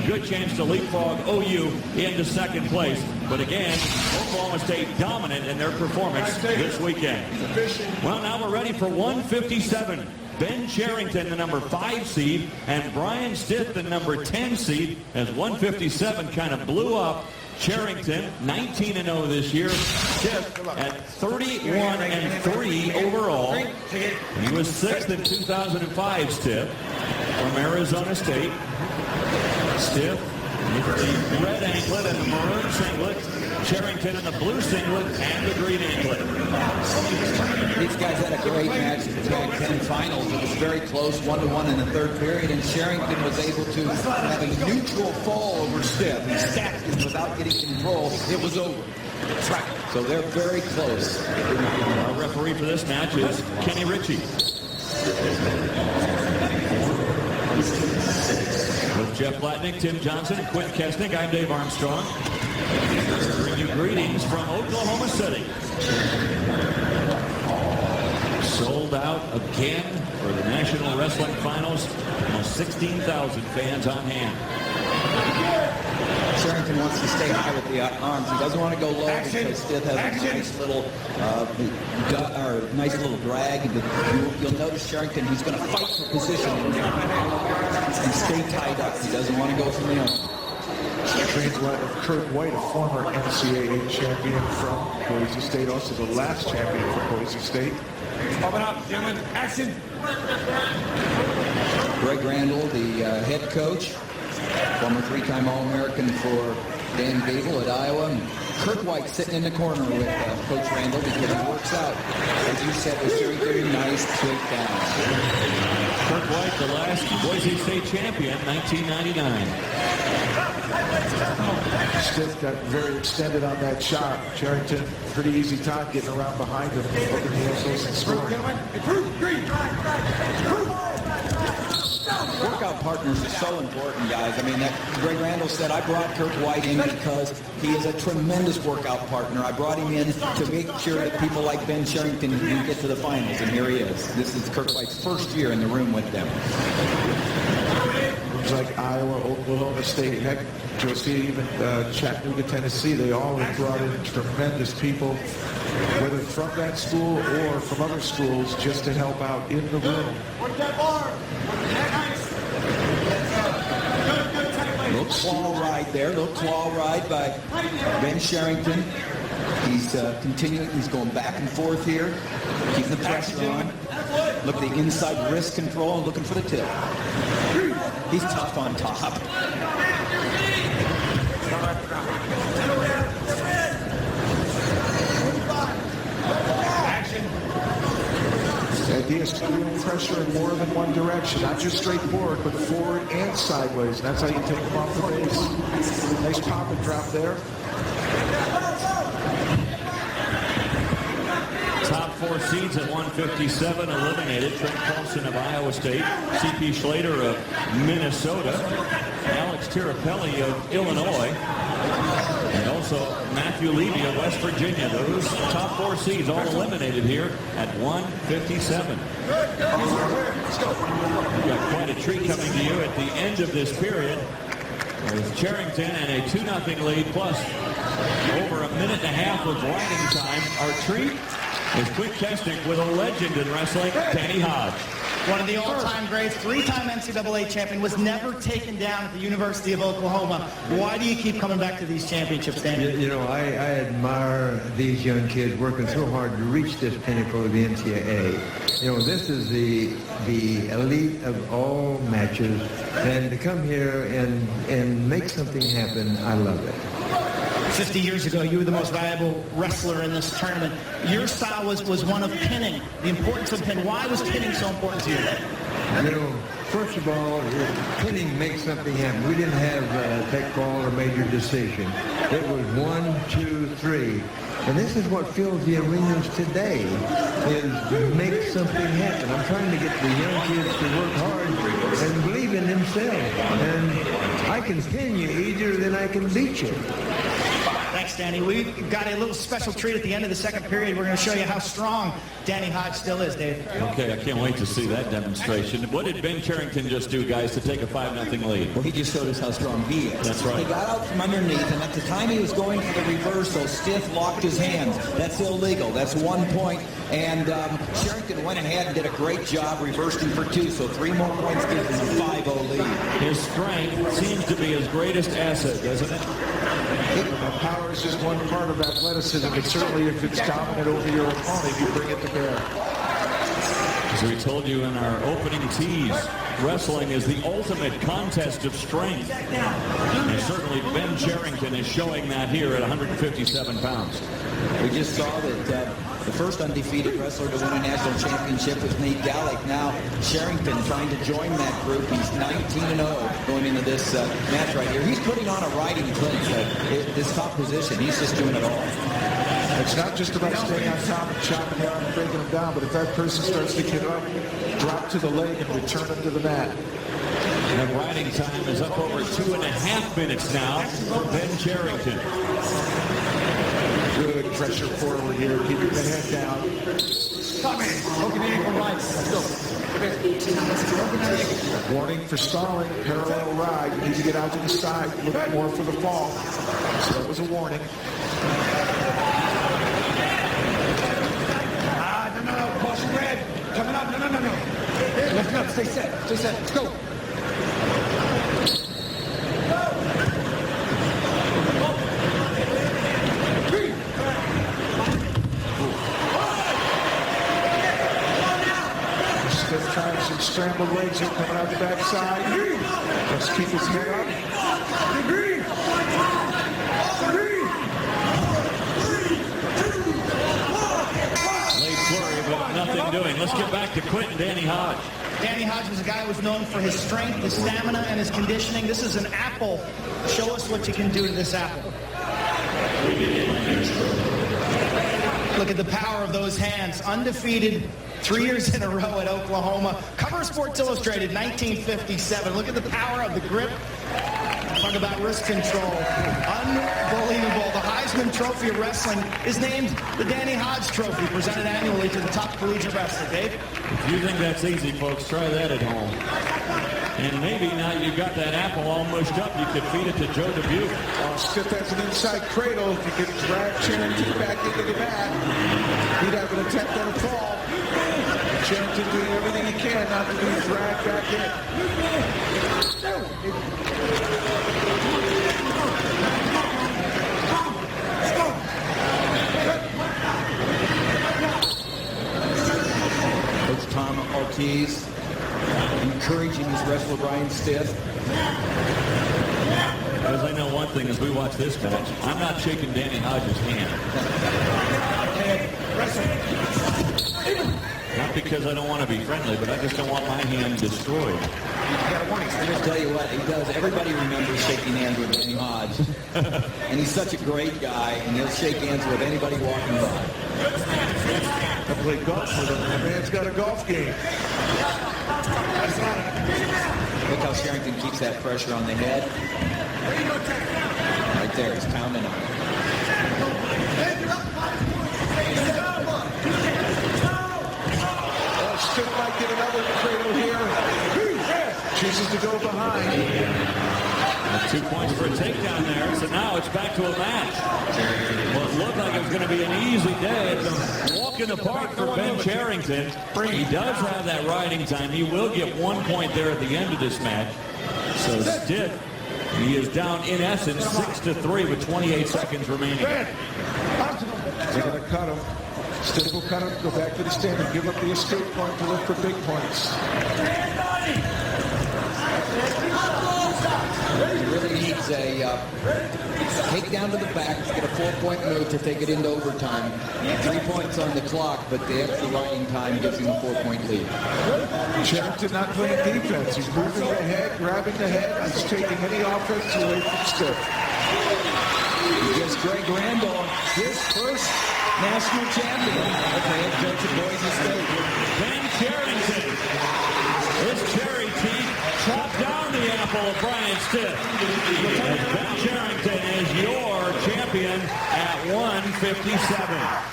good chance to leapfrog OU into second place. But again, Oklahoma State dominant in their performance this weekend. Well, now we're ready for 157. Ben Cherrington, the number 5 seed, and Brian Stith, the number 10 seed, as 157 kind of blew up. Cherrington, 19-0 this year. Stith at 31-3 overall. He was 6th in 2005, Stith, from Arizona State. Stith with the red anklet and the maroon singlet. Cherrington in the blue singlet and the green anklet. These guys had a great match in the Tag 10 Finals. It was very close, 1-1 in the third period, and Cherrington was able to have a neutral fall over Stith. He stacked him without getting control. It was over. So they're very close. Our referee for this match is Kenny Ritchie. With Jeff Latnick, Tim Johnson, and Quinn Kesnick, I'm Dave Armstrong. Bring you greetings from Oklahoma City. Sold out again for the National Wrestling Finals. Almost 16,000 fans on hand. Cherrington wants to stay high with the arms. He doesn't want to go low because Stith has a nice little drag. You'll notice Cherrington, he's going to fight for position and stay tied up. He doesn't want to go from the arm. Trains Kurt White, a former NCAA champion from Boise State, also the last champion from Boise State. Open up, gentlemen. Action. Greg Randall, the head coach, former 3-time All-American for Dan Gable at Iowa. And Kurt White sitting in the corner with Coach Randall because he works out. As you said, was very nice takedown. Kurt White, the last Boise State champion, 1999. Stith got very extended on that shot. Cherrington, pretty easy time getting around behind him, open the ankles and scoring. Workout partners are so important, guys. I mean, Greg Randall said, I brought Kurt White in because he is a tremendous workout partner. I brought him in to make sure that people like Ben Cherrington can get to the finals, and here he is. This is Kurt White's first year in the room with them. Rooms like Iowa, Oklahoma State, heck, you'll see even Chattanooga, Tennessee, they all have brought in tremendous people, whether from that school or from other schools, just to help out in the room. Little claw ride there, little claw ride by Ben Cherrington. He's continuing, he's going back and forth here, keeping the pressure on. Look at the inside wrist control and looking for the tip. He's tough on top. The idea is to put pressure in more than one direction, not just straight forward, but forward and sideways. And that's how you take them off the base. Nice pop and drop there. Top 4 seeds at 157 eliminated. Trent Paulson of Iowa State, C.P. Schlater of Minnesota, Alex Tirapelli of Illinois, and also Matthew Levy of West Virginia. Those top 4 seeds all eliminated here at 157. We've got quite a treat coming to you at the end of this period with Cherrington and a 2-0 lead plus over a minute and a half of riding time. Our treat is Quick Kesnick with a legend in wrestling, Danny Hodge. One of the all-time greats, 3-time NCAA champion, was never taken down at the University of Oklahoma. Why do you keep coming back to these championships, Danny? You know, I admire these young kids working so hard to reach this pinnacle of the NCAA. You know, this is the elite of all matches, and to come here and make something happen, I love it. 50 years ago, you were the most valuable wrestler in this tournament. Your style was one of pinning, the importance of pinning. Why was pinning so important to you? You know, first of all, pinning makes something happen. We didn't have a tech ball or major decision. It was 1, 2, 3. And this is what fills the arenas today, is make something happen. I'm trying to get the young kids to work hard and believe in themselves. And I can pin you easier than I can beat you. Thanks, Danny. We've got a little special treat at the end of the second period. We're going to show you how strong Danny Hodge still is, Dave. Okay, I can't wait to see that demonstration. What did Ben Cherrington just do, guys, to take a 5-0 lead? Well, he just showed us how strong he is. That's right. He got out from underneath, and at the time he was going for the reversal, Stith locked his hands. That's illegal. That's 1 point. And Cherrington went ahead and did a great job, reversed him for 2. So 3 more points gives him a 5-0 lead. His strength seems to be his greatest asset, doesn't it? Power is just one part of athleticism, but certainly if it's dominant over your opponent, you bring it to bear. As we told you in our opening tease, wrestling is the ultimate contest of strength. And certainly Ben Cherrington is showing that here at 157 pounds. We just saw that the first undefeated wrestler to win a national championship was Nate Gallick. Now Cherrington trying to join that group. He's 19-0 going into this match right here. He's putting on a riding clinch at this top position. He's just doing it all. It's not just about staying on top and chopping down and breaking them down, but if that person starts to get up, drop to the leg and return them to the mat. And riding time is up over 2.5 minutes now for Ben Cherrington. Good pressure forward here, keeping the head down. Come in. Look at the ankle right. Let's go. Warning for stalling, parallel ride. You need to get out to the side, look more for the fall. So that was a warning. No. Caution red. Coming up. No. Left up. Stay set. Let's go. Stith trying some scrambled legs here coming out the backside. Let's keep his head up. Late flurry, but nothing doing. Let's get back to Quentin Danny Hodge. Danny Hodge was a guy who was known for his strength, his stamina, and his conditioning. This is an apple. Show us what you can do to this apple. Look at the power of those hands. Undefeated 3 years in a row at Oklahoma. Cover Sports Illustrated, 1957. Look at the power of the grip. Talk about wrist control. Unbelievable. The Heisman Trophy of Wrestling is named the Danny Hodge Trophy, presented annually to the top collegiate wrestler. Dave? If you think that's easy, folks, try that at home. And maybe now you've got that apple all mushed up, you could feed it to Joe Dubuque. Stith has an inside cradle. If you can drag Cherrington back into the mat, he'd have an attempt on a fall. Cherrington doing everything he can not to be dragged back in. Coach Tom Ortiz encouraging his wrestler Brian Stith. Because I know one thing as we watch this match, I'm not shaking Danny Hodge's hand. Not because I don't want to be friendly, but I just don't want my hand destroyed. I'll tell you what, he does. Everybody remembers shaking hands with Danny Hodge. And he's such a great guy, and he'll shake hands with anybody walking by. I play golf with him. The man's got a golf game. Look how Cherrington keeps that pressure on the head. Right there, he's pounding on it. Stith might get another cradle here. Chooses to go behind. 2 points for a takedown there, so now it's back to a match. Well, it looked like it was going to be an easy day. It's a walk in the park for Ben Cherrington. He does have that riding time. He will get 1 point there at the end of this match. So Stith, he is down in essence 6-3 with 28 seconds remaining. They're going to cut him. Stith will cut him, go back to the stand and give up the escape point to look for big points. He really needs a takedown to the back to get a 4-point move to take it into overtime. 3 points on the clock, but the extra riding time gives him a 4-point lead. Cherrington not playing defense. He's moving the head, grabbing the head. He's taking any offense away from Stith. He gives Greg Randall his first national champion as the head coach of Boise State. Ben Cherrington. His cherry teeth chopped down the apple of Brian Stith. As Ben Cherrington is your champion 157.